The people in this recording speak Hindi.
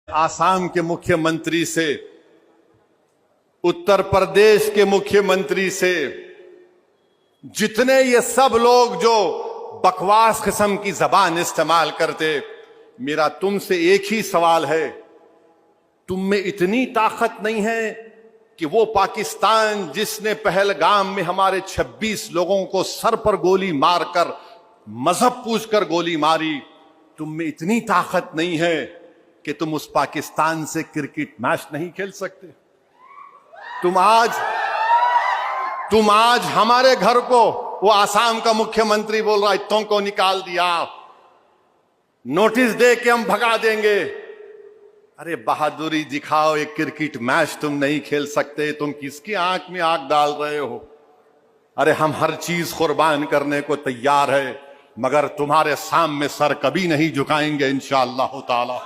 आसाम के मुख्यमंत्री से, उत्तर प्रदेश के मुख्यमंत्री से, जितने ये सब लोग जो बकवास किस्म की जबान इस्तेमाल करते, मेरा तुमसे एक ही सवाल है, तुम में इतनी ताकत नहीं है कि वो पाकिस्तान जिसने पहलगाम में हमारे 26 लोगों को सर पर गोली मारकर मजहब पूछकर गोली मारी, तुम में इतनी ताकत नहीं है कि तुम उस पाकिस्तान से क्रिकेट मैच नहीं खेल सकते? तुम आज हमारे घर को, वो आसाम का मुख्यमंत्री बोल रहा इतों को निकाल दिया, नोटिस दे के हम भगा देंगे। अरे बहादुरी दिखाओ, एक क्रिकेट मैच तुम नहीं खेल सकते, तुम किसकी आंख में आंख डाल रहे हो? अरे हम हर चीज कुर्बान करने को तैयार है, मगर तुम्हारे सामने सर कभी नहीं झुकाएंगे इंशाअल्लाह ताला।